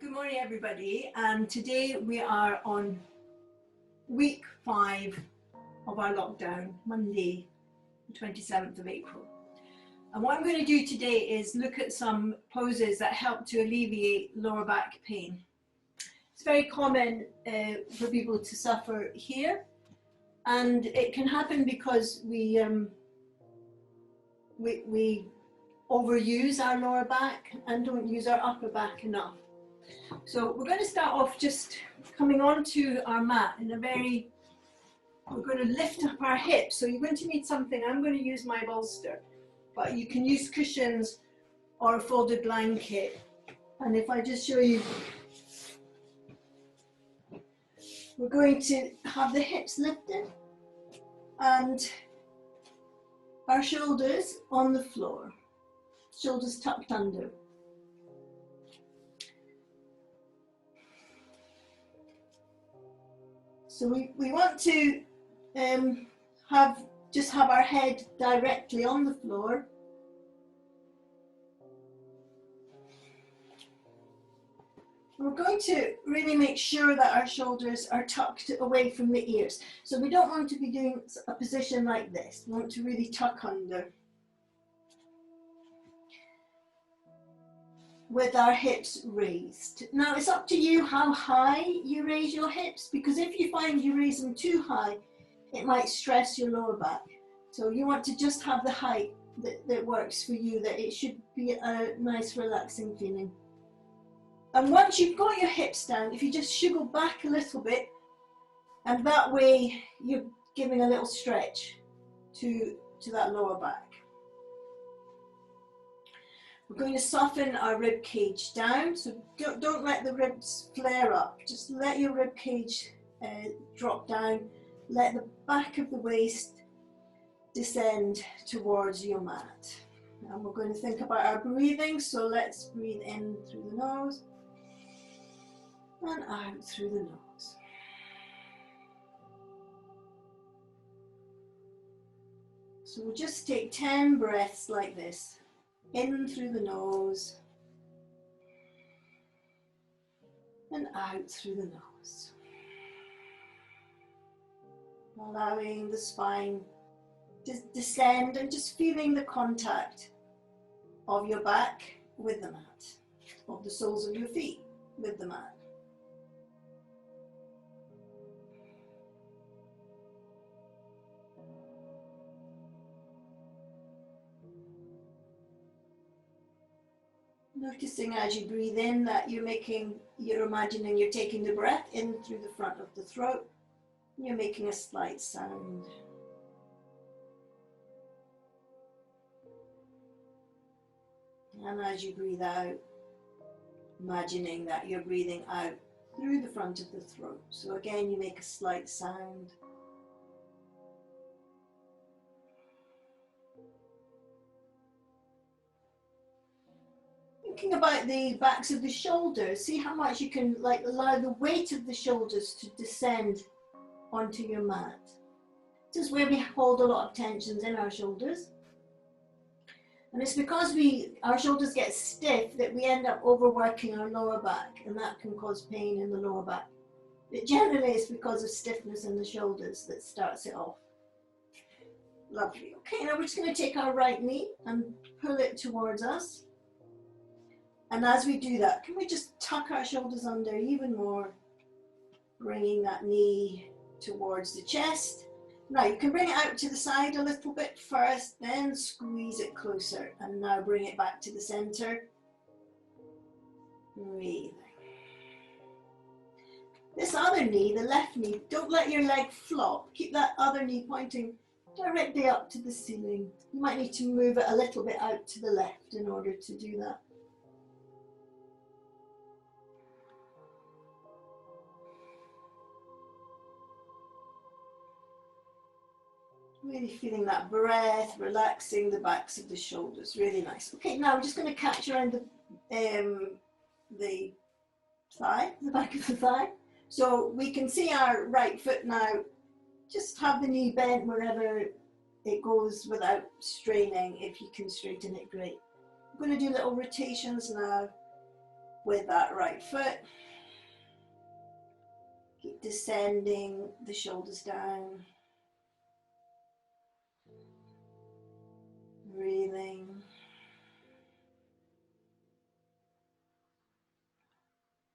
Good morning, everybody. And today we are on week 5 of our lockdown, Monday, the 27th of April. And what I'm going to do today is look at some poses that help to alleviate lower back pain. It's very common for people to suffer here, and it can happen because we overuse our lower back and don't use our upper back enough. So we're going to start off just coming onto our mat in a we're going to lift up our hips. So you're going to need something. I'm going to use my bolster, but you can use cushions or a folded blanket. And if I just show you, we're going to have the hips lifted and our shoulders on the floor, shoulders tucked under. So we want to have our head directly on the floor. We're going to really make sure that our shoulders are tucked away from the ears. So we don't want to be doing a position like this. We want to really tuck under, with our hips raised. Now it's up to you how high you raise your hips, because if you find you raise them too high, it might stress your lower back. So you want to just have the height that works for you, that it should be a nice relaxing feeling. And once you've got your hips down, if you just shiggle back a little bit, and that way you're giving a little stretch to that lower back. We're going to soften our rib cage down, so don't let the ribs flare up. Just let your rib cage drop down. Let the back of the waist descend towards your mat. And we're going to think about our breathing, so let's breathe in through the nose and out through the nose. So we'll just take 10 breaths like this. In through the nose and out through the nose. Allowing the spine to descend and just feeling the contact of your back with the mat, of the soles of your feet with the mat. Noticing as you breathe in that you're imagining you're taking the breath in through the front of the throat. You're making a slight sound. And as you breathe out, imagining that you're breathing out through the front of the throat. So again, you make a slight sound. Thinking about the backs of the shoulders, see how much you can allow the weight of the shoulders to descend onto your mat. This is where we hold a lot of tensions in our shoulders. And it's because our shoulders get stiff that we end up overworking our lower back, and that can cause pain in the lower back. But generally it's because of stiffness in the shoulders that starts it off. Lovely. Okay, now we're just going to take our right knee and pull it towards us. And as we do that, can we just tuck our shoulders under even more, bringing that knee towards the chest. Now you can bring it out to the side a little bit first, then squeeze it closer, and now bring it back to the center. Breathing. This other knee, the left knee, don't let your leg flop. Keep that other knee pointing directly up to the ceiling. You might need to move it a little bit out to the left in order to do that. Really feeling that breath, relaxing the backs of the shoulders, really nice. Okay, now we're just going to catch around the thigh, the back of the thigh. So we can see our right foot now, just have the knee bent wherever it goes without straining. If you can straighten it, great. I'm going to do little rotations now with that right foot. Keep descending the shoulders down. Breathing.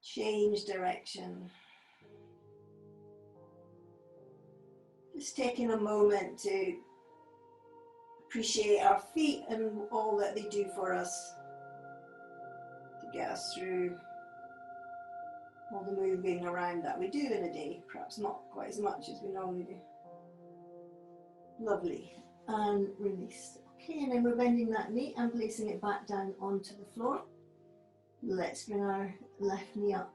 Change direction. Just taking a moment to appreciate our feet and all that they do for us to get us through all the moving around that we do in a day. Perhaps not quite as much as we normally do. Lovely. And release. Okay, and then we're bending that knee and placing it back down onto the floor. Let's bring our left knee up.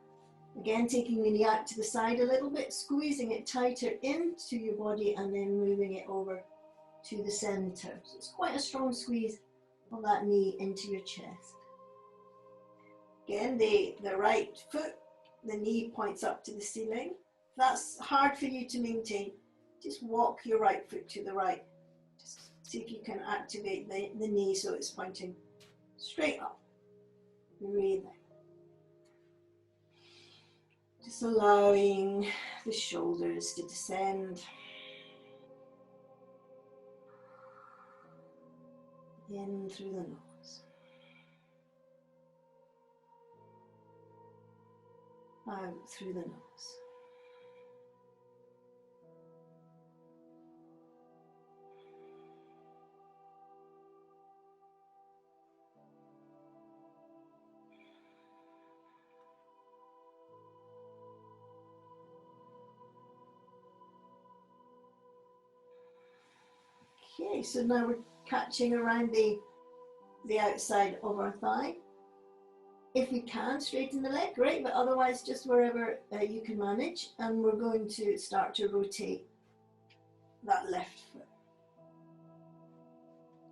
Again, taking the knee out to the side a little bit, squeezing it tighter into your body and then moving it over to the center. So it's quite a strong squeeze of that knee into your chest. Again, the right foot, the knee points up to the ceiling. If that's hard for you to maintain, just walk your right foot to the right. Just see if you can activate the knee so it's pointing straight up. Breathing. Just allowing the shoulders to descend. In through the nose. Out through the nose. Okay, so now we're catching around the outside of our thigh. If you can, straighten the leg, great, but otherwise just wherever you can manage. And we're going to start to rotate that left foot.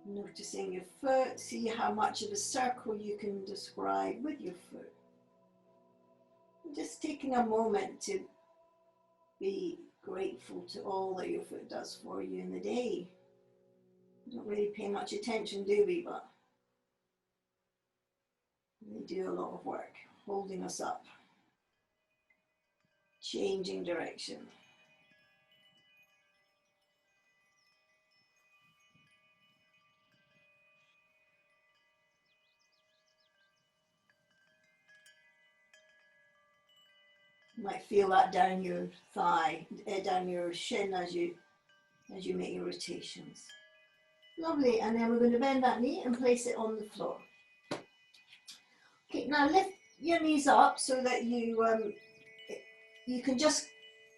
Noticing your foot, see how much of a circle you can describe with your foot. And just taking a moment to be grateful to all that your foot does for you in the day. We don't really pay much attention, do we? But they do a lot of work, holding us up, changing direction. You might feel that down your thigh, down your shin as you make your rotations. Lovely, and then we're going to bend that knee and place it on the floor. Okay, now lift your knees up so that you can just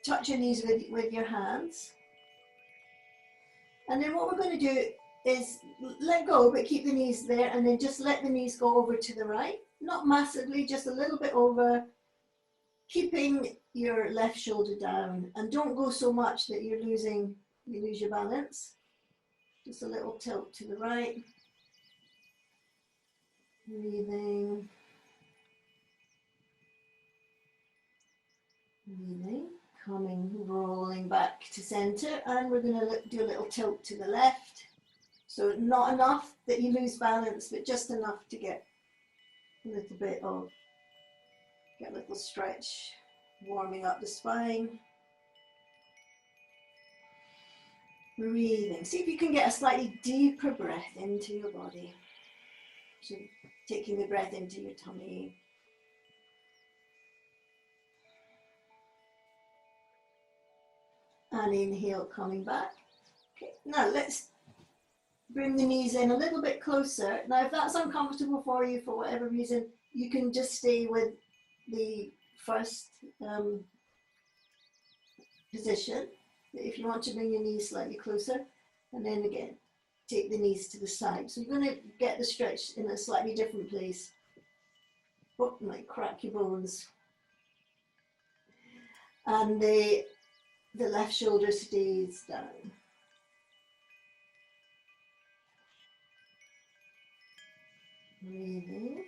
touch your knees with your hands. And then what we're going to do is let go, but keep the knees there, and then just let the knees go over to the right. Not massively, just a little bit over, keeping your left shoulder down. And don't go so much that you lose your balance. Just a little tilt to the right. Breathing. Breathing. Coming, rolling back to center. And we're going to do a little tilt to the left. So not enough that you lose balance, but just enough to get a little bit of, get a little stretch, warming up the spine. Breathing. See if you can get a slightly deeper breath into your body. So taking the breath into your tummy. And inhale, coming back. Okay, now let's bring the knees in a little bit closer. Now if that's uncomfortable for you for whatever reason, you can just stay with the first position. If you want to bring your knees slightly closer, and then again, take the knees to the side. So you're going to get the stretch in a slightly different place. Oh, you might crack your bones. And the left shoulder stays down. Breathing.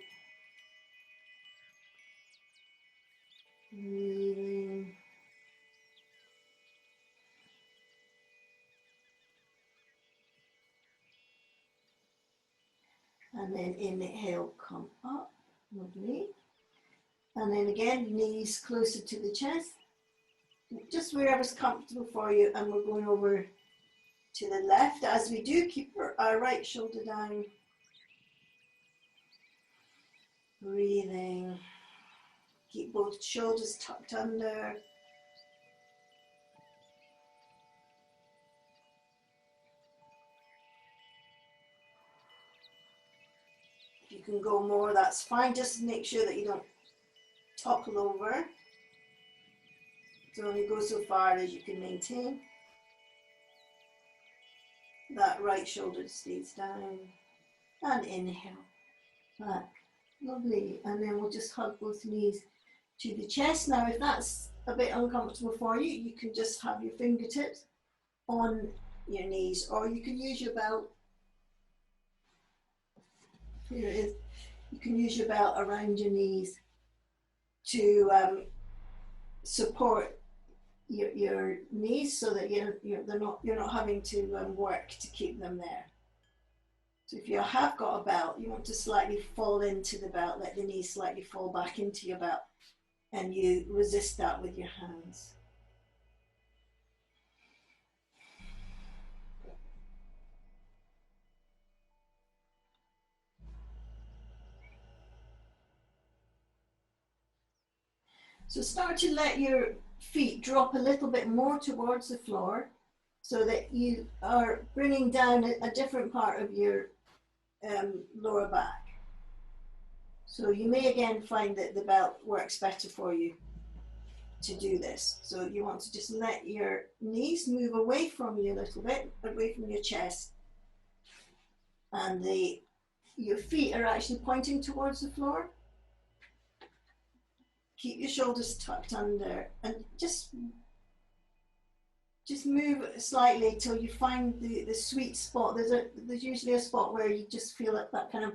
Breathing. And then inhale, come up. Lovely. And then again, knees closer to the chest, just wherever's comfortable for you. And we're going over to the left. As we do, keep our right shoulder down. Breathing. Keep both shoulders tucked under. If you can go more, that's fine. Just make sure that you don't topple over. So only go so far as you can maintain. That right shoulder stays down. And inhale. Back. Lovely. And then we'll just hug both knees to the chest. Now, if that's a bit uncomfortable for you, you can just have your fingertips on your knees, or you can use your belt. Here it is. You can use your belt around your knees to support your knees, so that you're not having to work to keep them there. So if you have got a belt, you want to slightly fall into the belt, let the knees slightly fall back into your belt, and you resist that with your hands. So start to let your feet drop a little bit more towards the floor, so that you are bringing down a different part of your lower back. So you may again find that the belt works better for you to do this. So you want to just let your knees move away from you a little bit, away from your chest, and your feet are actually pointing towards the floor. Keep your shoulders tucked under, and just move slightly till you find the sweet spot. There's usually a spot where you just feel that kind of,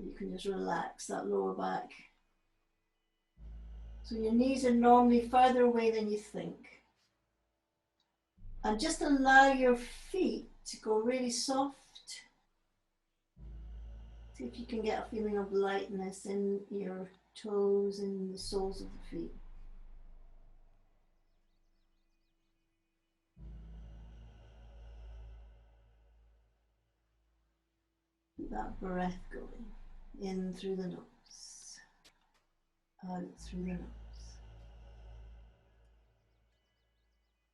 you can just relax that lower back. So your knees are normally further away than you think. And just allow your feet to go really soft. See if you can get a feeling of lightness in your toes and the soles of the feet. Keep that breath going. In through the nose, out through the nose.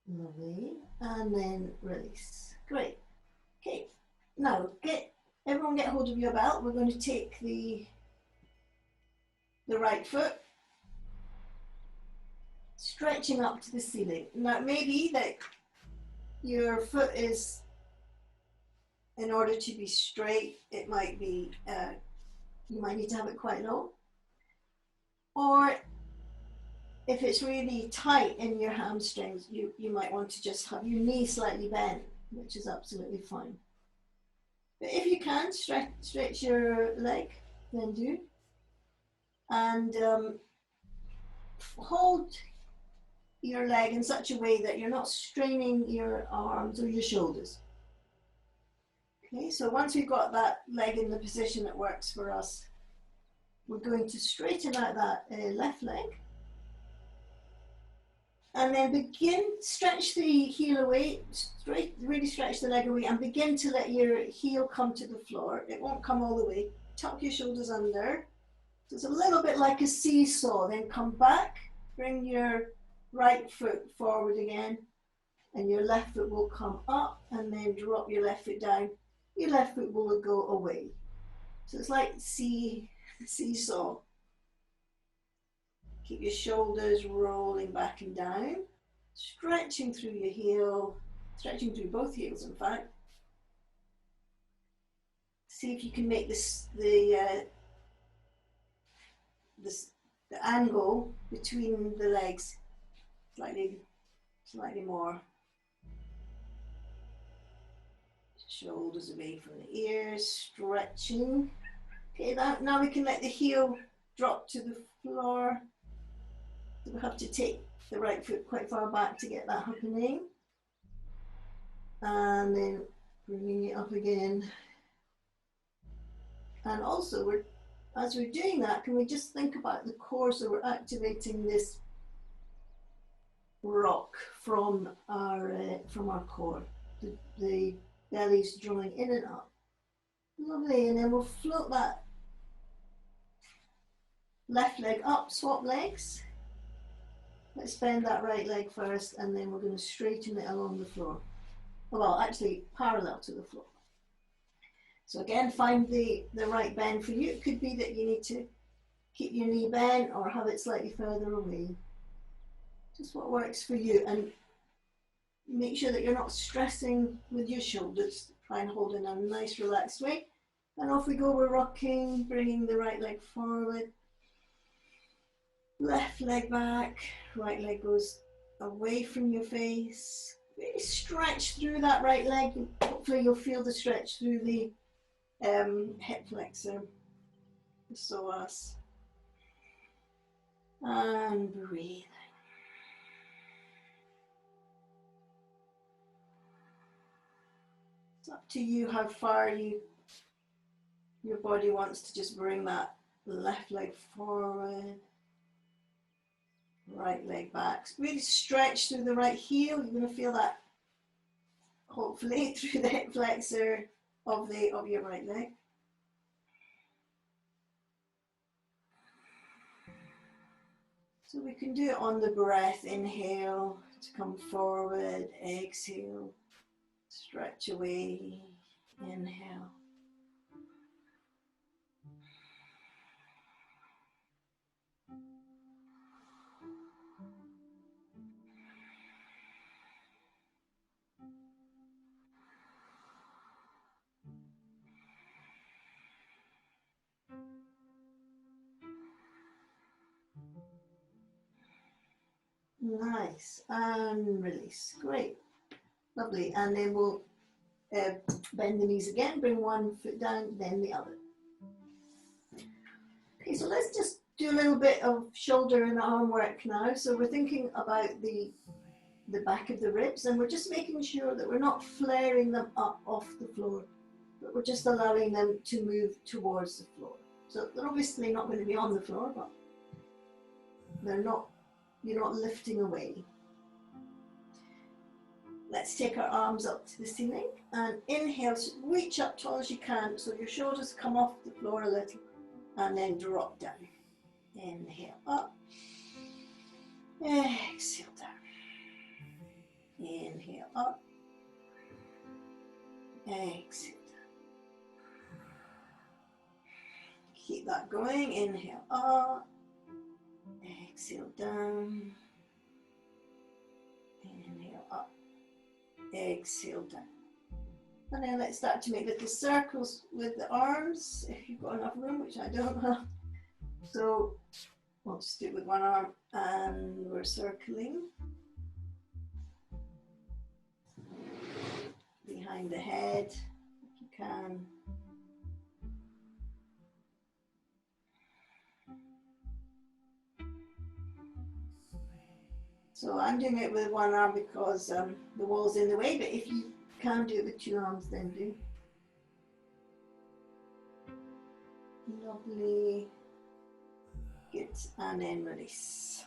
Lovely. And then release. Great. Okay. Now everyone get hold of your belt. We're going to take the right foot, stretching up to the ceiling. Now it may be that your foot is, in order to be straight, it might be, you might need to have it quite low. Or if it's really tight in your hamstrings, you might want to just have your knee slightly bent, which is absolutely fine. But if you can, stretch your leg, then do. And hold your leg in such a way that you're not straining your arms or your shoulders. Okay, so once we've got that leg in the position that works for us, we're going to straighten out that left leg. And then stretch the heel away, really stretch the leg away, and begin to let your heel come to the floor. It won't come all the way. Tuck your shoulders under. So it's a little bit like a seesaw. Then come back, bring your right foot forward again, and your left foot will come up, and then drop your left foot down. Your left foot will go away. So it's like seesaw. Keep your shoulders rolling back and down, stretching through your heel, stretching through both heels, in fact. See if you can make the angle between the legs slightly more. Shoulders away from the ears, stretching. Okay, now we can let the heel drop to the floor. We have to take the right foot quite far back to get that happening. And then bringing it up again. And also we're as we're doing that, can we just think about the core? So we're activating this rock from our core. The belly's drawing in and up. Lovely, and then we'll float that left leg up, swap legs. Let's bend that right leg first, and then we're going to straighten it along the floor. Well, actually parallel to the floor. So again, find the right bend for you. It could be that you need to keep your knee bent or have it slightly further away. Just what works for you, and make sure that you're not stressing with your shoulders. Try and hold in a nice relaxed way. And off we go, we're rocking, bringing the right leg forward. Left leg back, right leg goes away from your face. Really stretch through that right leg. Hopefully you'll feel the stretch through the hip flexor, the psoas. And breathe. It's up to you how far your body wants to just bring that left leg forward, right leg back. Really stretch through the right heel. You're going to feel that hopefully through the hip flexor of your right leg. So we can do it on the breath. Inhale to come forward, exhale, stretch away, inhale. Nice, and release. Great, lovely. And then we'll bend the knees again, bring one foot down, then the other. Okay, so let's just do a little bit of shoulder and arm work now. So we're thinking about the back of the ribs, and we're just making sure that we're not flaring them up off the floor, but we're just allowing them to move towards the floor. So they're obviously not going to be on the floor, but you're not lifting away. Let's take our arms up to the ceiling and inhale, so reach up tall as you can so your shoulders come off the floor a little, and then drop down. Inhale up, exhale down. Inhale up, exhale down. Keep that going. Inhale up, exhale down. Inhale up, exhale down. And then let's start to make little circles with the arms, if you've got enough room, which I don't have. So we'll just do it with one arm, and we're circling behind the head, if you can. So I'm doing it with one arm because the wall's in the way, but if you can do it with two arms, then do. Lovely. Good, and then release.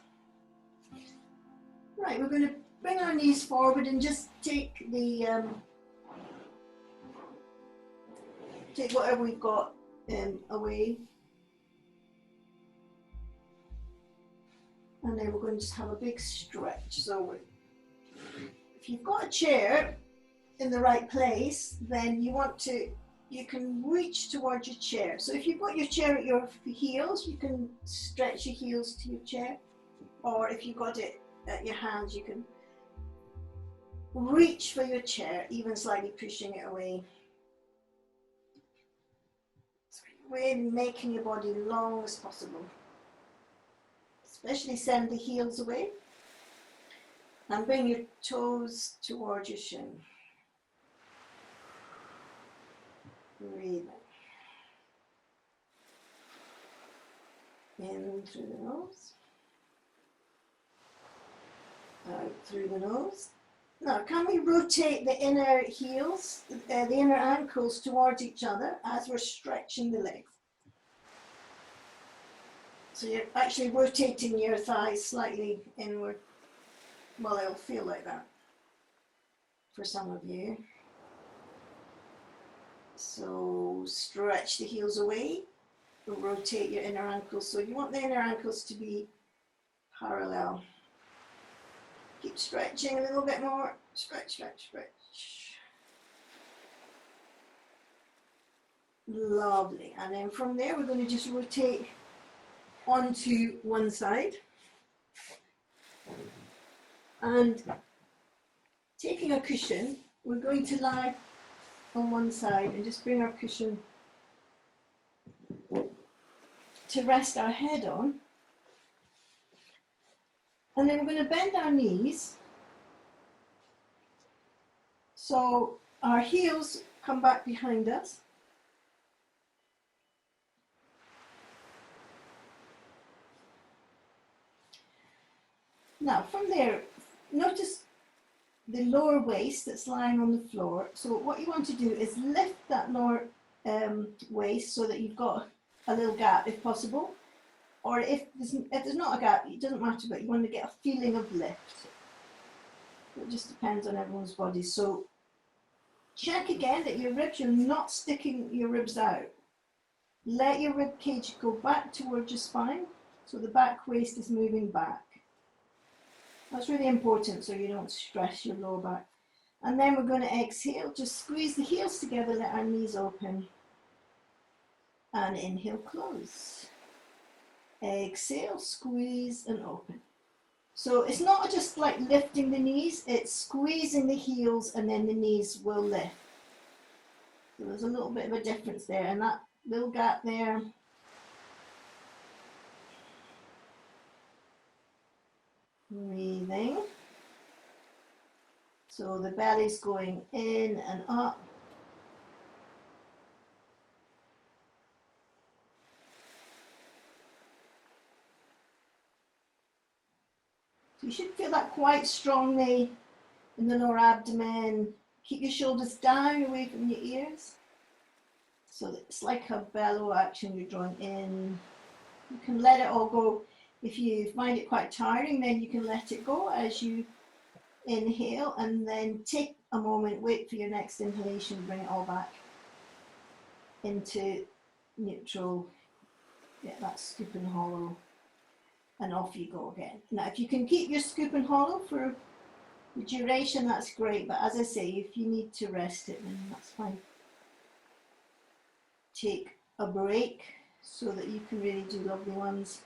Right, we're going to bring our knees forward and just take take whatever we've got away. And then we're going to just have a big stretch. So if you've got a chair in the right place, then you can reach towards your chair. So if you've got your chair at your heels, you can stretch your heels to your chair. Or if you've got it at your hands, you can reach for your chair, even slightly pushing it away. So really making your body long as possible. Especially send the heels away. And bring your toes towards your shin. Breathing. In through the nose. Out through the nose. Now, can we rotate the inner heels, the inner ankles towards each other as we're stretching the legs? So you're actually rotating your thighs slightly inward. Well, it'll feel like that for some of you. So stretch the heels away, rotate your inner ankles. So you want the inner ankles to be parallel. Keep stretching a little bit more. Stretch, stretch, stretch. Lovely. And then from there, we're going to just rotate onto one side. And taking a cushion, we're going to lie on one side and just bring our cushion to rest our head on. And then we're going to bend our knees so our heels come back behind us. Now from there, notice the lower waist that's lying on the floor. So what you want to do is lift that lower waist so that you've got a little gap if possible. Or if there's not a gap, it doesn't matter, but you want to get a feeling of lift. It just depends on everyone's body. So check again that your ribs, you're not sticking your ribs out. Let your rib cage go back towards your spine, so the back waist is moving back. That's really important so you don't stress your lower back. And then we're going to exhale, just squeeze the heels together, let our knees open. And inhale, close. Exhale, squeeze and open. So it's not just like lifting the knees, it's squeezing the heels and then the knees will lift. So there's a little bit of a difference there, and that little gap there. Breathing. So the belly's going in and up. You should feel that quite strongly in the lower abdomen. Keep your shoulders down away from your ears. So it's like a bellow action, you're drawing in. You can let it all go. If you find it quite tiring, then you can let it go as you inhale, and then take a moment, wait for your next inhalation, bring it all back into neutral. Yeah, that's scoop and hollow. And off you go again. Now, if you can keep your scoop and hollow for the duration, that's great. But as I say, if you need to rest it, then that's fine. Take a break so that you can really do lovely ones.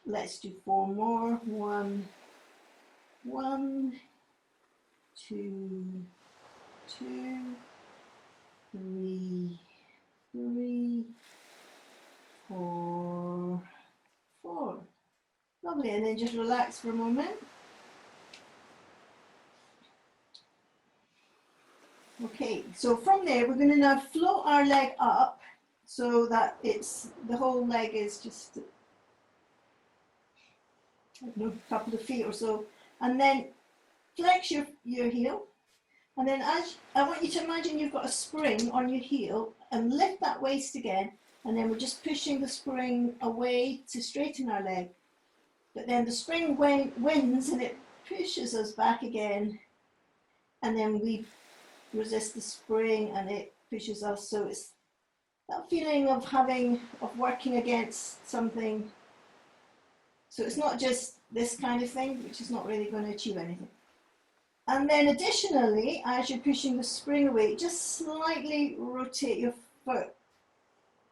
Let's do 4 more. 1, 2, 2, 3, 4. Lovely, and then just relax for a moment. Okay, so from there we're going to now float our leg up so that it's the whole leg is just, I don't know, a couple of feet or so, and then flex your heel, and then as I want you to imagine you've got a spring on your heel and lift that waist again, and then we're just pushing the spring away to straighten our leg. But then the spring wins and it pushes us back again, and then we resist the spring and it pushes us. So it's that feeling of working against something. So it's not just this kind of thing, which is not really going to achieve anything. And then additionally, as you're pushing the spring away, just slightly rotate your foot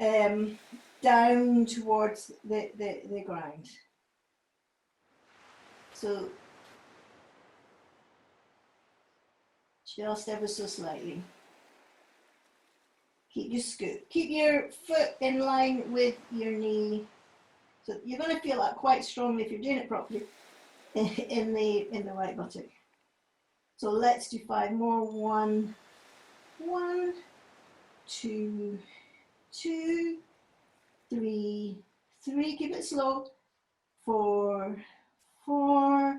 down towards the ground. So just ever so slightly. Keep your scoop. Keep your foot in line with your knee. So you're going to feel that quite strongly if you're doing it properly in the right buttock. So let's do 5 more. 1, 2, 3, keep it slow. 4, 5,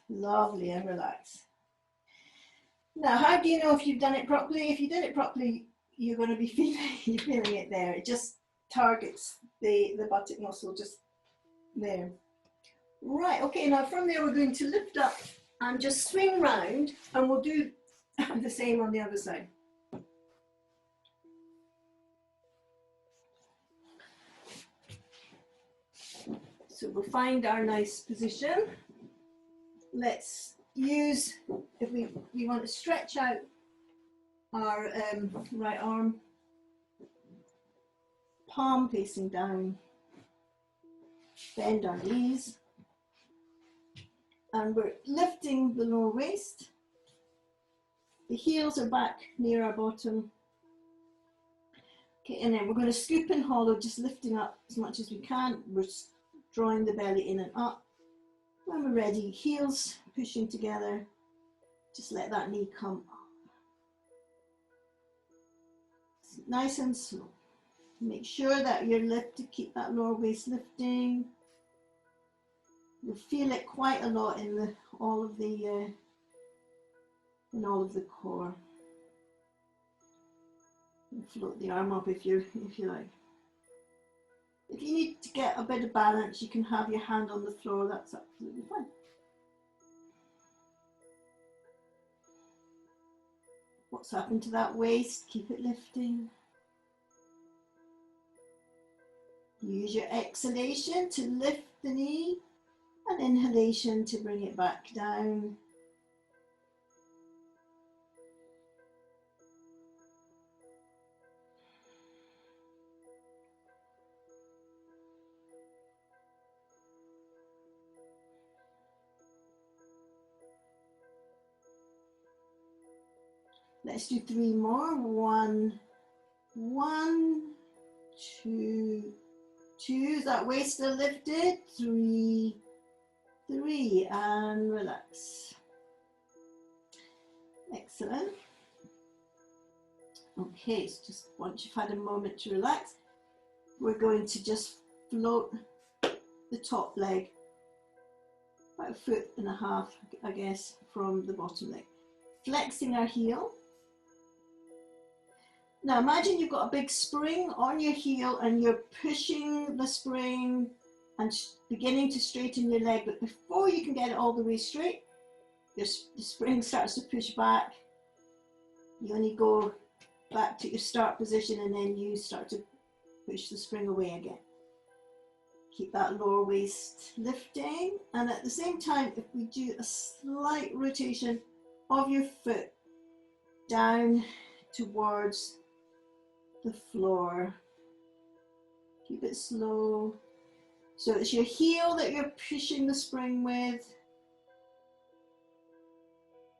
lovely, and relax. Now, how do you know if you've done it properly? If you did it properly, you're going to be feeling it there. It just targets the buttock muscle just there. Right, okay, now from there we're going to lift up and just swing round, and we'll do the same on the other side. So we'll find our nice position. Let's use, if we want to stretch out our right arm, palm facing down, bend our knees, and we're lifting the lower waist. The heels are back near our bottom. Okay, and then we're going to scoop and hollow, just lifting up as much as we can. We're drawing the belly in and up. When we're ready, heels pushing together, just let that knee come up. Nice and slow. Make sure that you're lifted, keep that lower waist lifting. You'll feel it quite a lot in all of the core. And float the arm up if you like. If you need to get a bit of balance, you can have your hand on the floor. That's absolutely fine. What's happened to that waist? Keep it lifting. Use your exhalation to lift the knee, and inhalation to bring it back down. Let's do 3 more. 1, 2, 2. Is that waist still lifted? 3, 3, and relax. Excellent. Okay, so just once you've had a moment to relax, we're going to just float the top leg about 1.5 feet, I guess, from the bottom leg. Flexing our heel. Now imagine you've got a big spring on your heel and you're pushing the spring and beginning to straighten your leg, but before you can get it all the way straight, the spring starts to push back. You only go back to your start position and then you start to push the spring away again. Keep that lower waist lifting, and at the same time, if we do a slight rotation of your foot down towards the floor. Keep it slow. So it's your heel that you're pushing the spring with.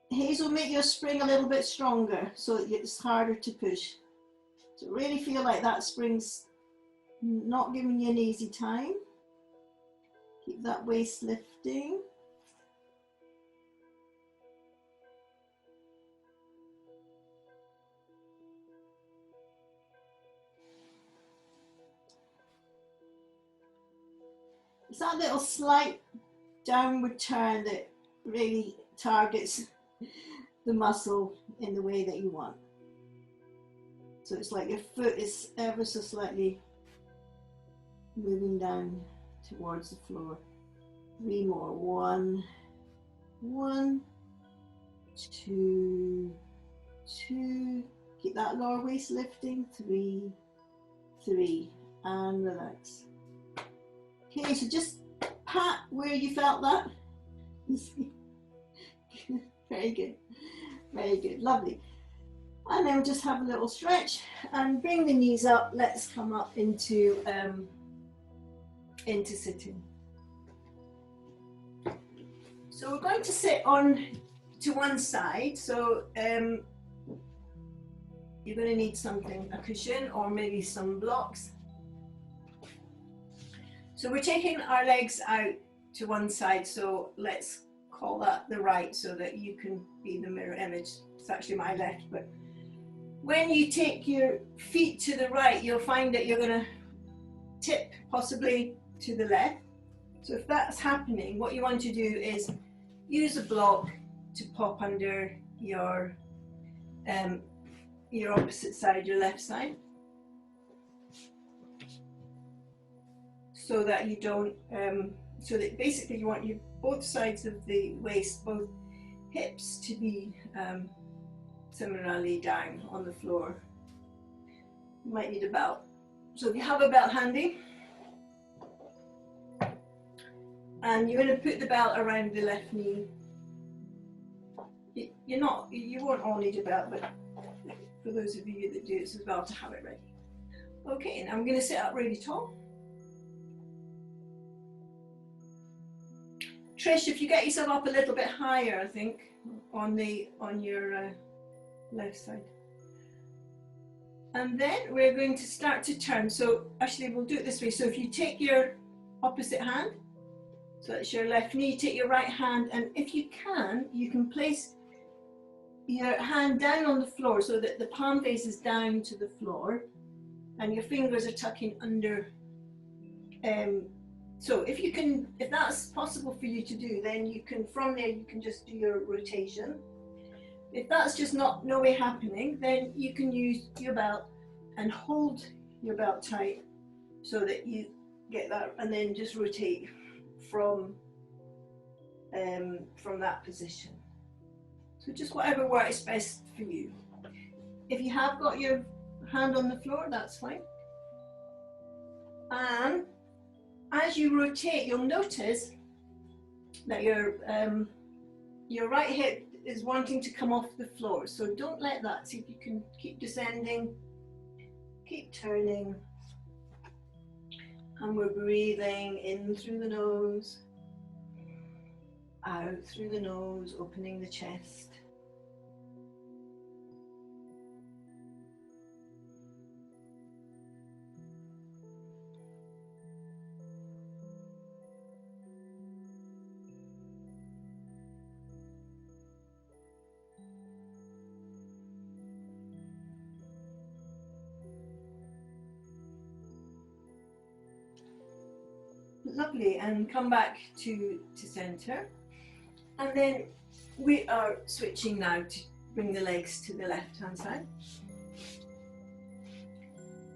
Hazel, make your spring a little bit stronger so it's harder to push. So really feel like that spring's not giving you an easy time. Keep that waist lifting. It's that little slight downward turn that really targets the muscle in the way that you want. So it's like your foot is ever so slightly moving down towards the floor. 3 more. 1, 2, 2. Keep that lower waist lifting. 3, 3, and relax. Okay, so just pat where you felt that. Very good, very good, lovely. And then we'll just have a little stretch and bring the knees up. Let's come up into sitting. So we're going to sit on to one side. So you're going to need something, a cushion or maybe some blocks. So we're taking our legs out to one side, so let's call that the right so that you can be the mirror image. It's actually my left, but when you take your feet to the right, you'll find that you're going to tip possibly to the left. So if that's happening, what you want to do is use a block to pop under your your opposite side, your left side, so that you don't, so that basically you want both sides of the waist, both hips to be similarly down on the floor. You might need a belt. So if you have a belt handy, and you're going to put the belt around the left knee. You won't all need a belt, but for those of you that do, it's as well to have it ready. Okay, and I'm going to sit up really tall. Trish, if you get yourself up a little bit higher, I think, on your left side. And then we're going to start to turn. So actually we'll do it this way. So if you take your opposite hand, so that's your left knee, take your right hand, and if you can place your hand down on the floor so that the palm faces down to the floor and your fingers are tucking under. So if that's possible for you to do, then you can, from there, you can just do your rotation. If that's just no way happening, then you can use your belt and hold your belt tight so that you get that, and then just rotate from that position. So just whatever works best for you. If you have got your hand on the floor, that's fine. And as you rotate, you'll notice that your right hip is wanting to come off the floor. So don't let that. See if you can keep descending, keep turning. And we're breathing in through the nose, out through the nose, opening the chest. Lovely, and come back to center. And then we are switching now to bring the legs to the left hand side.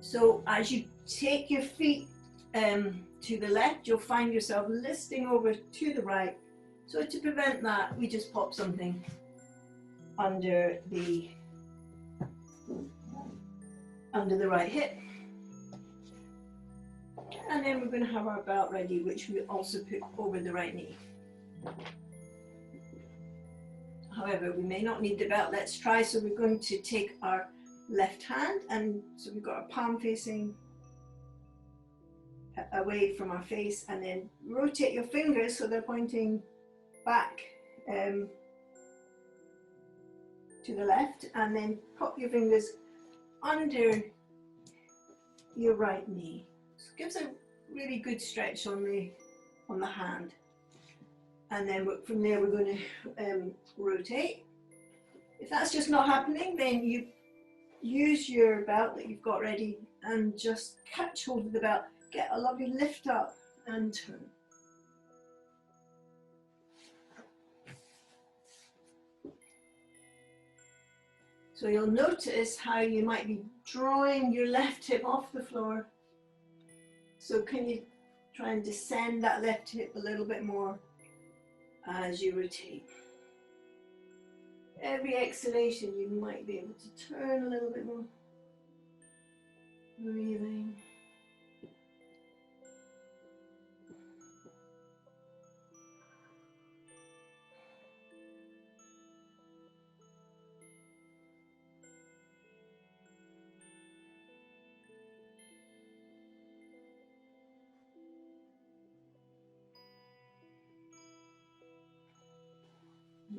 So as you take your feet to the left, you'll find yourself listing over to the right. So to prevent that, we just pop something under the right hip. And then we're going to have our belt ready, which we also put over the right knee. However, we may not need the belt. Let's try. So we're going to take our left hand, and so we've got our palm facing away from our face, and then rotate your fingers so they're pointing back to the left, and then pop your fingers under your right knee. So it gives a really good stretch on the hand. And then from there we're going to rotate. If that's just not happening, then you use your belt that you've got ready and just catch hold of the belt, get a lovely lift up and turn. So you'll notice how you might be drawing your left hip off the floor. So can you try and descend that left hip a little bit more as you rotate? Every exhalation you might be able to turn a little bit more. Breathing.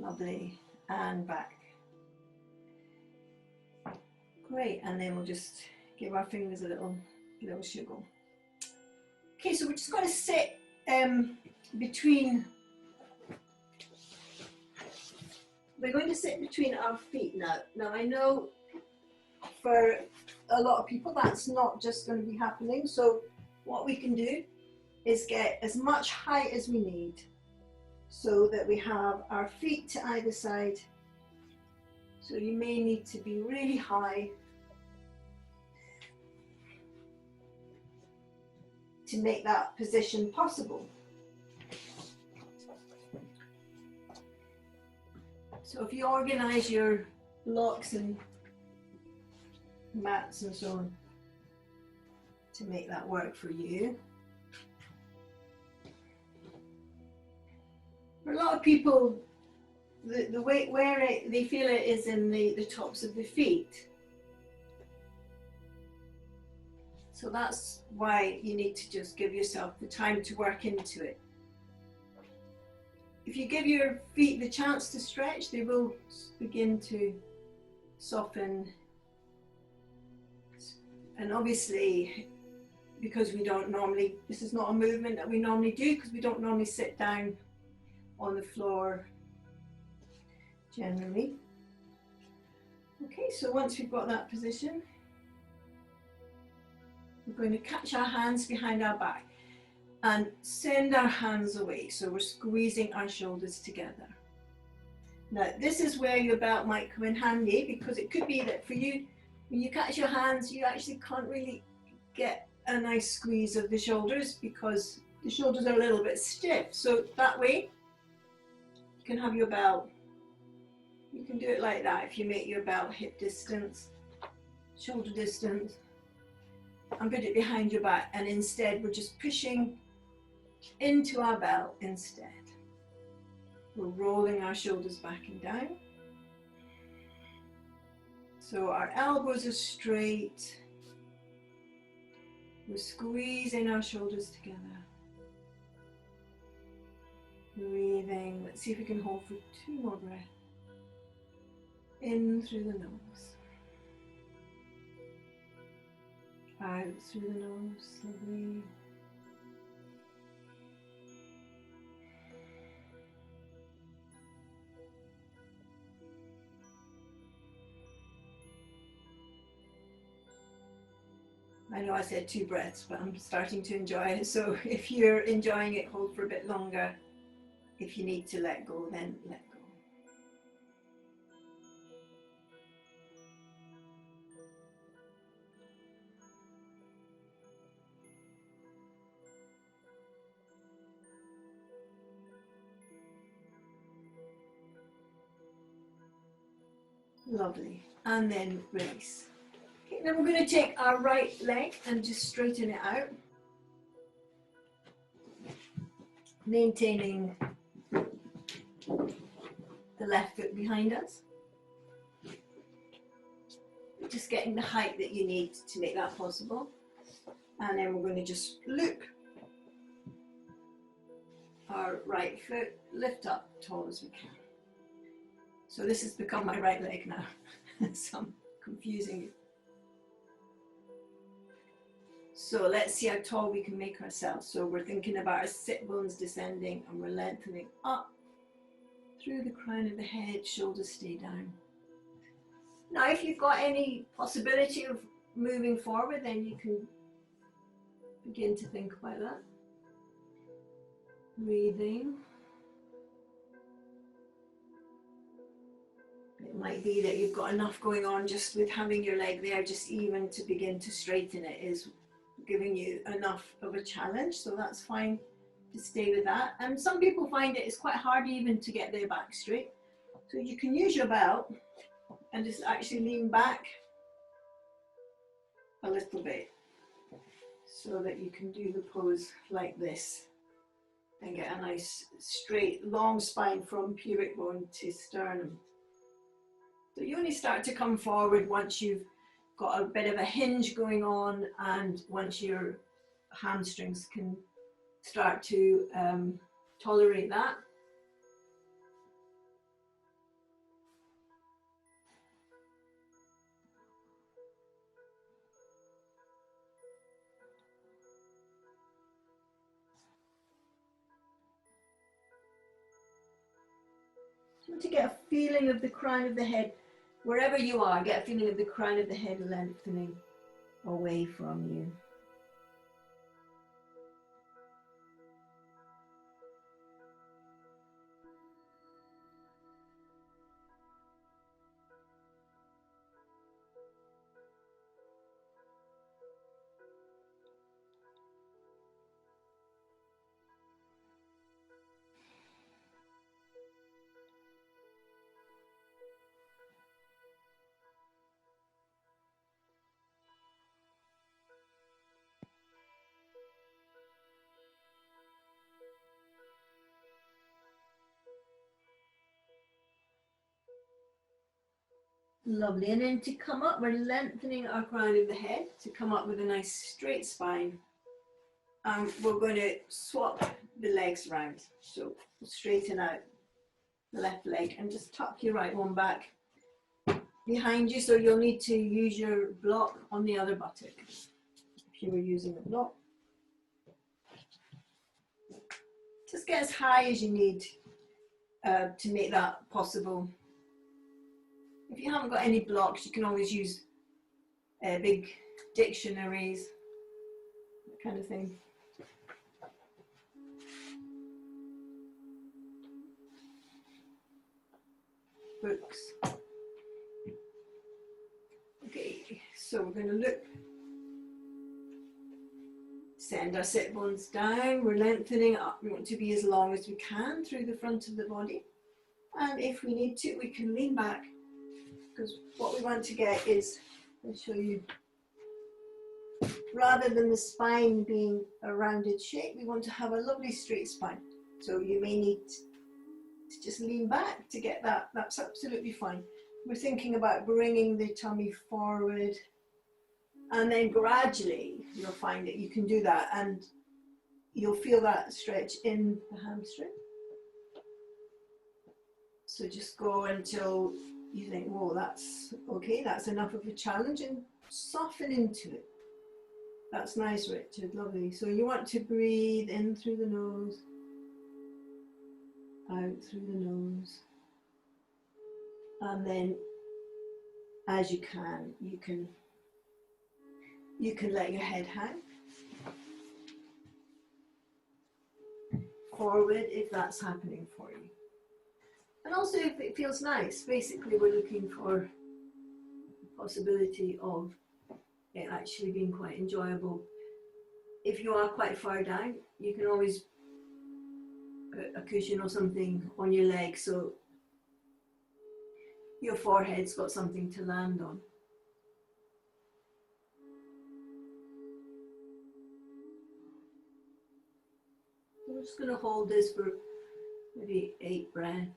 Lovely, and back. Great, and then we'll just give our fingers a little shiggle. Okay, so we're just going to sit between, we're going to sit between our feet now. Now I know for a lot of people that's not just going to be happening, so what we can do is get as much height as we need, so that we have our feet to either side So you may need to be really high to make that position possible. So if you organize your blocks and mats and so on to make that work for you. For a lot of people, the weight where they feel it is in the tops of the feet. So that's why you need to just give yourself the time to work into it. If you give your feet the chance to stretch, they will begin to soften. And obviously, because we don't normally, this is not a movement that we normally do, because we don't normally sit down on the floor generally. Okay, so once we've got that position, we're going to catch our hands behind our back and send our hands away. So we're squeezing our shoulders together. Now, this is where your belt might come in handy, because it could be that for you, when you catch your hands, you actually can't really get a nice squeeze of the shoulders because the shoulders are a little bit stiff. So that way, you can have your belt. You can do it like that if you make your belt hip distance, shoulder distance, and put it behind your back. And instead, we're just pushing into our belt instead. We're rolling our shoulders back and down. So our elbows are straight. We're squeezing our shoulders together. Breathing. Let's see if we can hold for 2 more breaths. In through the nose. Out through the nose, slowly. I know I said 2 breaths, but I'm starting to enjoy it. So if you're enjoying it, hold for a bit longer. If you need to let go, then let go. Lovely. And then release. Okay, then we're going to take our right leg and just straighten it out. Maintaining the left foot behind us. Just getting the height that you need to make that possible. And then we're going to just loop our right foot, lift up tall as we can. So this has become my right leg now. So I'm confusing you. So let's see how tall we can make ourselves. So we're thinking about our sit bones descending and we're lengthening up through the crown of the head, shoulders stay down. Now if you've got any possibility of moving forward, then you can begin to think about that. Breathing. It might be that you've got enough going on just with having your leg there, just even to begin to straighten it is giving you enough of a challenge, so that's fine to stay with that. And some people find it's quite hard even to get their back straight. So you can use your belt and just actually lean back a little bit so that you can do the pose like this and get a nice straight long spine from pubic bone to sternum. So you only start to come forward once you've got a bit of a hinge going on and once your hamstrings can start to tolerate that. To get a feeling of the crown of the head, wherever you are, get a feeling of the crown of the head lengthening away from you. Lovely. And then to come up, we're lengthening our crown of the head to come up with a nice straight spine. And we're going to swap the legs around. So straighten out the left leg and just tuck your right one back behind you. So you'll need to use your block on the other buttock if you were using a block. Just get as high as you need to make that possible. If you haven't got any blocks, you can always use big dictionaries, that kind of thing. Books. Okay, so we're going to look, send our sit bones down, we're lengthening up, we want to be as long as we can through the front of the body, and if we need to we can lean back, because what we want to get is, I'll show you, rather than the spine being a rounded shape, we want to have a lovely straight spine. So you may need to just lean back to get that, that's absolutely fine. We're thinking about bringing the tummy forward, and then gradually you'll find that you can do that and you'll feel that stretch in the hamstring. So just go until you think, whoa, that's okay, that's enough of a challenge, and soften into it. That's nice, Richard, lovely. So you want to breathe in through the nose, out through the nose, and then as you can let your head hang forward if that's happening for you. And also if it feels nice, basically we're looking for the possibility of it actually being quite enjoyable. If you are quite far down, you can always put a cushion or something on your leg so your forehead's got something to land on. I'm just going to hold this for maybe 8 breaths.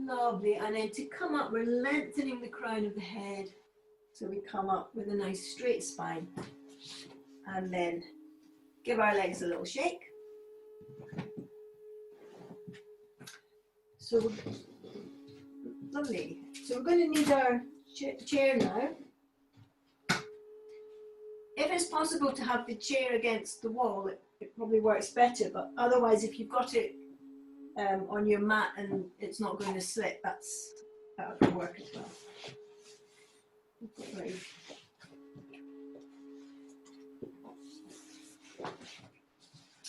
Lovely, and then to come up, we're lengthening the crown of the head. So we come up with a nice straight spine. And then give our legs a little shake. So, lovely. So we're going to need our chair now. If it's possible to have the chair against the wall, it probably works better, but otherwise if you've got it on your mat and it's not going to slip, that would work as well. Right.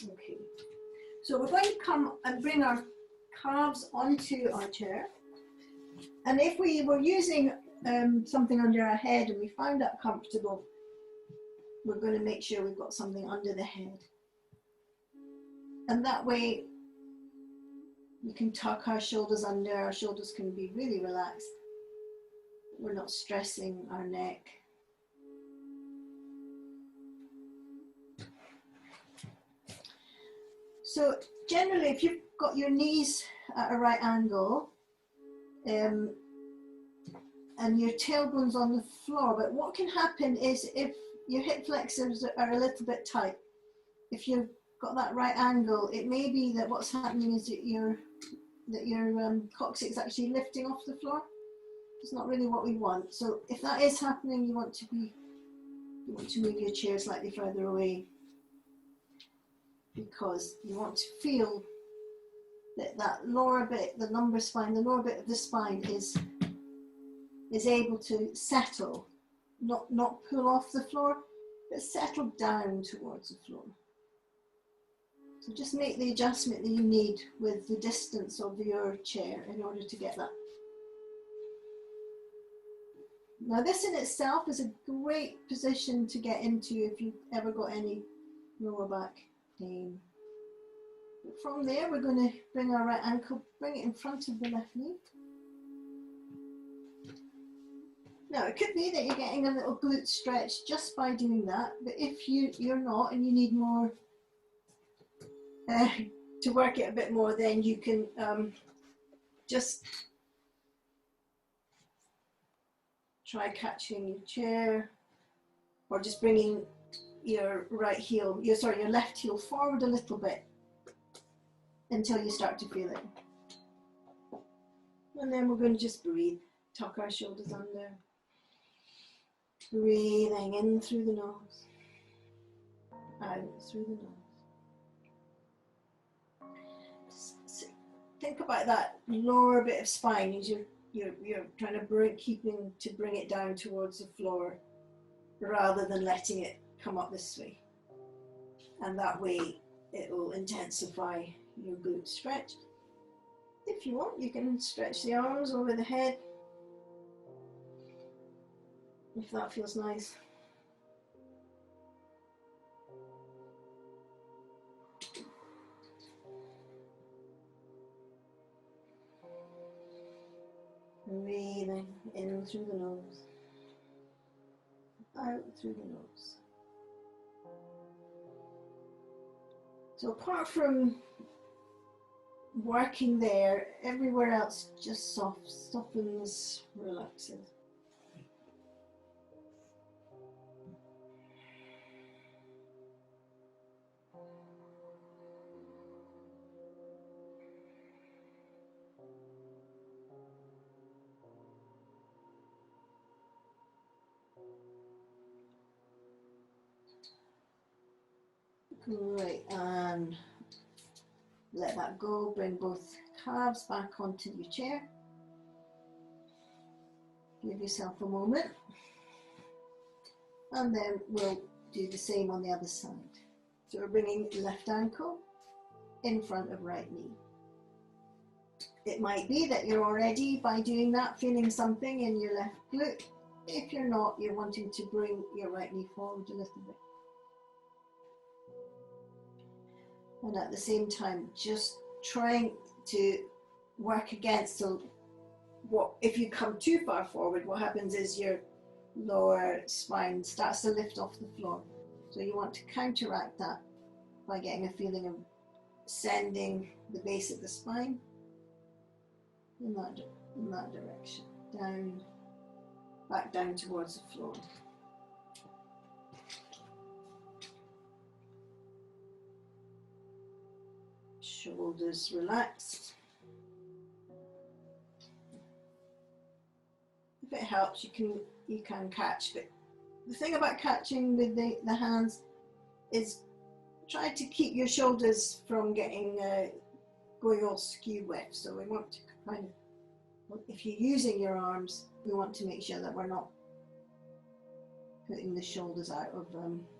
Okay, so we're going to come and bring our calves onto our chair, and if we were using something under our head and we found that comfortable, we're going to make sure we've got something under the head, and that way we can tuck our shoulders under, our shoulders can be really relaxed. We're not stressing our neck. So generally, if you've got your knees at a right angle and your tailbone's on the floor, but what can happen is if your hip flexors are a little bit tight, if you've got that right angle, it may be that what's happening is that your coccyx is actually lifting off the floor. It's not really what we want. So if that is happening, you want to move your chair slightly further away, because you want to feel that lower bit, the lumbar spine, the lower bit of the spine is able to settle, not pull off the floor, but settle down towards the floor. So just make the adjustment that you need with the distance of your chair in order to get that. Now this in itself is a great position to get into if you've ever got any lower back pain. But from there we're going to bring our right ankle, bring it in front of the left knee. Now it could be that you're getting a little glute stretch just by doing that, but if you're not and you need more to work it a bit more, then you can just try catching your chair, or just bringing your right heel, your left heel forward a little bit until you start to feel it. And then we're going to just breathe, tuck our shoulders under, breathing in through the nose, out through the nose. Just think about that lower bit of spine as you're trying to bring it down towards the floor, rather than letting it come up this way. And that way it will intensify your glute stretch. If you want, you can stretch the arms over the head, if that feels nice. Breathing in through the nose, out through the nose. So apart from working there, everywhere else just softens, relaxes. Great, and let that go. Bring both calves back onto your chair. Give yourself a moment. And then we'll do the same on the other side. So we're bringing left ankle in front of right knee. It might be that you're already, by doing that, feeling something in your left glute. If you're not, you're wanting to bring your right knee forward a little bit. And at the same time, just trying to work against, so if you come too far forward, what happens is your lower spine starts to lift off the floor. So you want to counteract that by getting a feeling of sending the base of the spine in that direction, down, back down towards the floor. Shoulders relaxed. If it helps, you can catch, but the thing about catching with the hands is try to keep your shoulders from getting going all skew left. So we want to kind of, if you're using your arms, we want to make sure that we're not putting the shoulders out of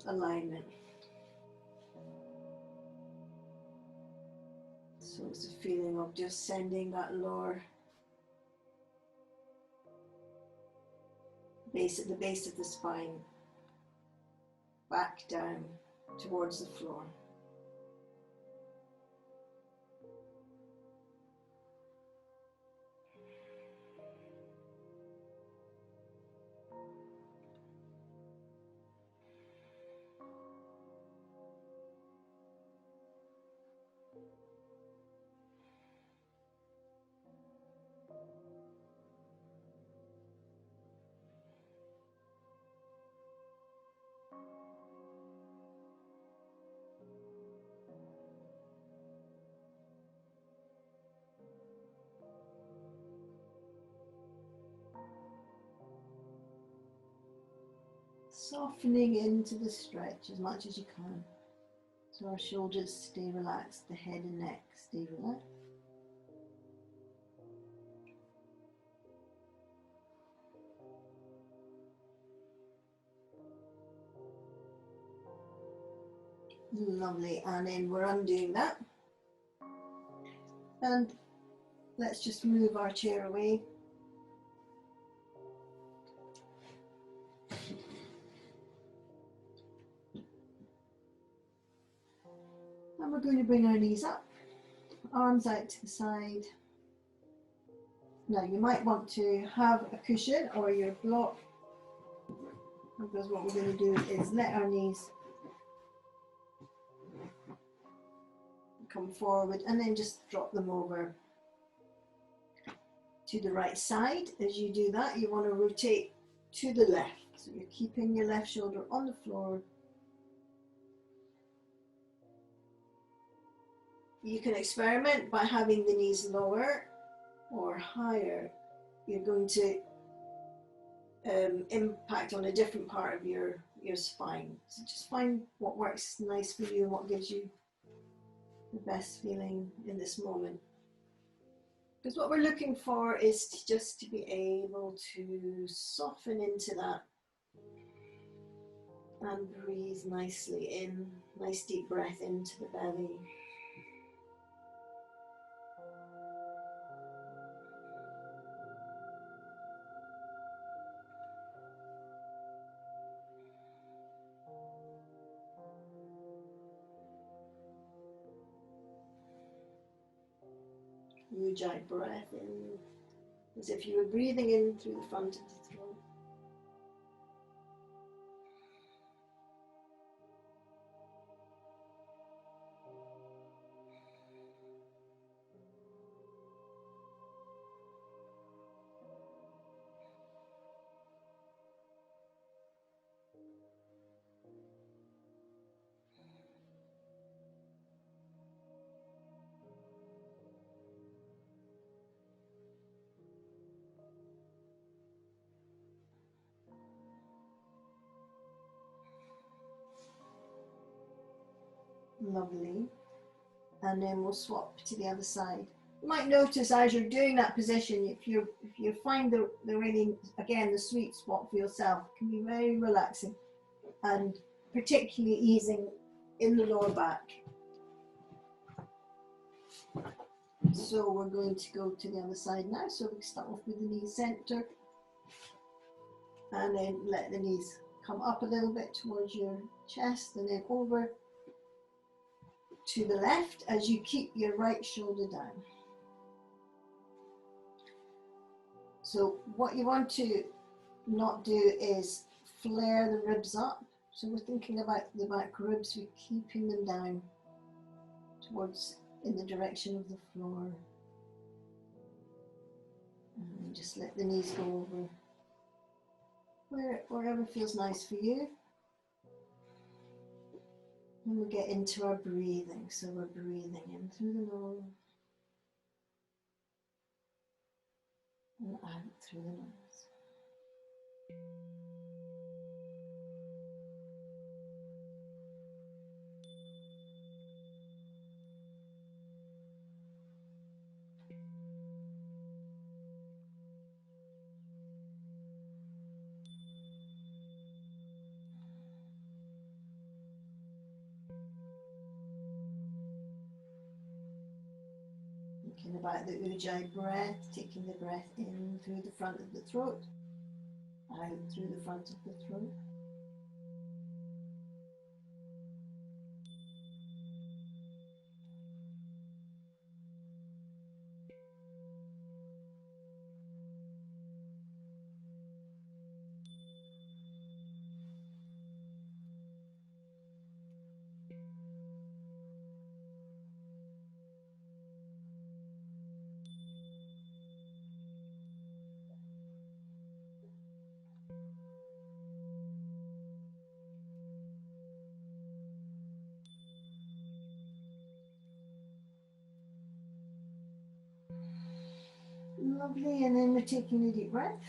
alignment. So it's a feeling of just sending that lower base at the base of the spine back down towards the floor. Softening into the stretch as much as you can. So our shoulders stay relaxed, the head and neck stay relaxed. Lovely, and then we're undoing that. And let's just move our chair away. And we're going to bring our knees up, arms out to the side. Now you might want to have a cushion or your block, because what we're going to do is let our knees come forward and then just drop them over to the right side. As you do that, you want to rotate to the left. So you're keeping your left shoulder on the floor. You can experiment by having the knees lower or higher. You're going to impact on a different part of your spine. So just find what works nice for you and what gives you the best feeling in this moment. Because what we're looking for is just to be able to soften into that and breathe nicely in. Nice deep breath into the belly. Ujjayi breath in, as if you were breathing in through the front of the throat. Lovely. And then we'll swap to the other side. You might notice as you're doing that position, if you find the really, again, the sweet spot for yourself, it can be very relaxing and particularly easing in the lower back. So we're going to go to the other side now. So we start off with the knee center and then let the knees come up a little bit towards your chest and then over to the left as you keep your right shoulder down. So what you want to not do is flare the ribs up. So we're thinking about the back ribs, we're keeping them down towards in the direction of the floor. And just let the knees go over wherever feels nice for you. And we get into our breathing. So we're breathing in through the nose and out through the nose. Thinking about the Ujjayi breath, taking the breath in through the front of the throat, out through the front of the throat. Lovely, and then we're taking a deep breath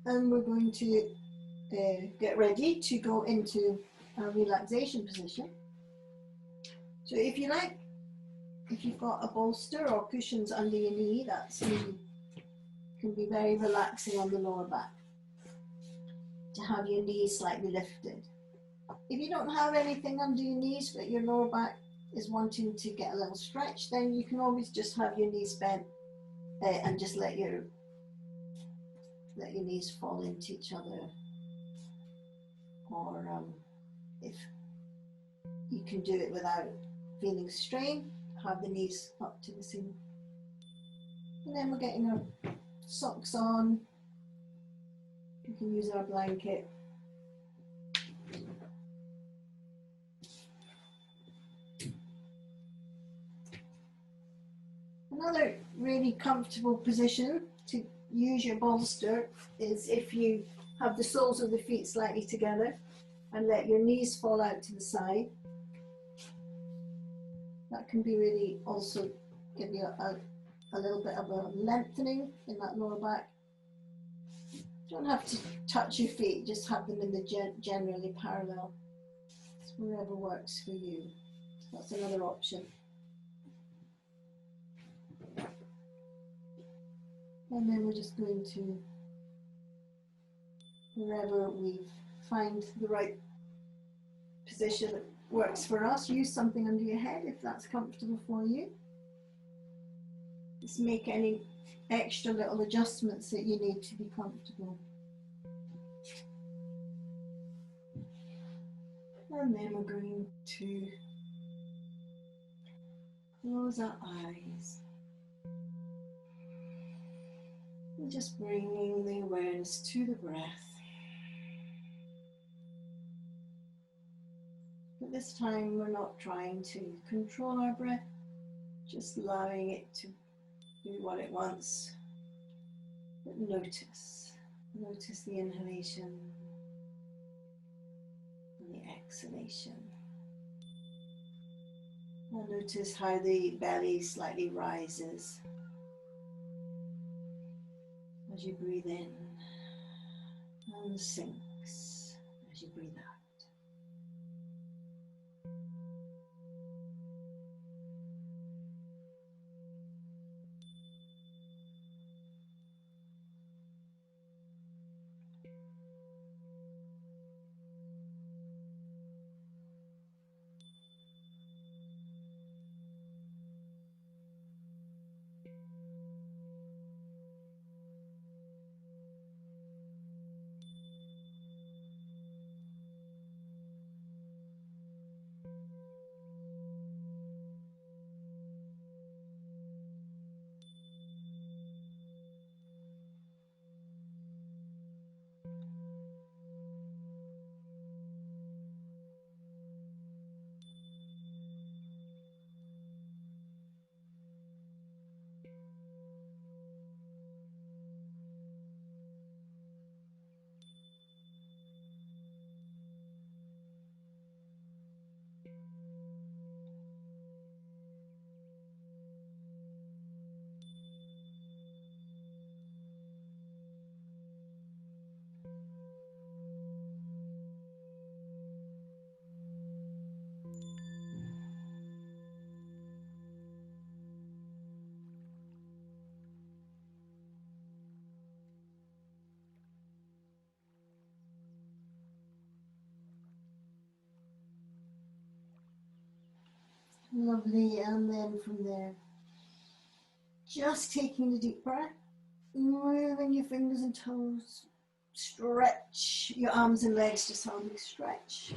and we're going to get ready to go into a relaxation position. So if you like, if you've got a bolster or cushions under your knee, that's can be very relaxing on the lower back to have your knees slightly lifted. If you don't have anything under your knees, but your lower back is wanting to get a little stretch, then you can always just have your knees bent and just let your knees fall into each other. Or if you can do it without feeling strain, have the knees up to the ceiling. And then we're getting our socks on. We can use our blanket. Another really comfortable position to use your bolster is if you have the soles of the feet slightly together and let your knees fall out to the side. That can be really also give you a little bit of a lengthening in that lower back. You don't have to touch your feet, just have them in the generally parallel. It's wherever works for you. That's another option. And then we're just going to, wherever we find the right position that works for us, use something under your head if that's comfortable for you. Just make any extra little adjustments that you need to be comfortable. And then we're going to close our eyes. And just bringing the awareness to the breath. But this time we're not trying to control our breath, just allowing it to do what it wants. But notice the inhalation and the exhalation. And notice how the belly slightly rises as you breathe in and sinks as you breathe out. Lovely, and then from there, just taking a deep breath, moving your fingers and toes, stretch your arms and legs, just have a big stretch.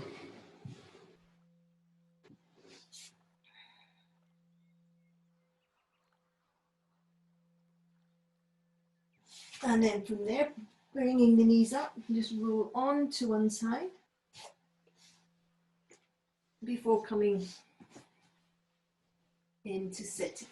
And then from there, bringing the knees up, just roll on to one side before coming into sitting.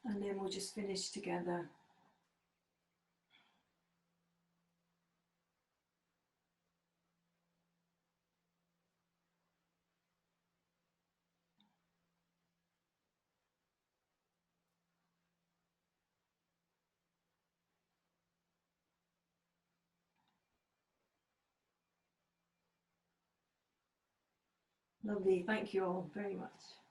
And then we'll just finish together. Lovely. Thank you all very much.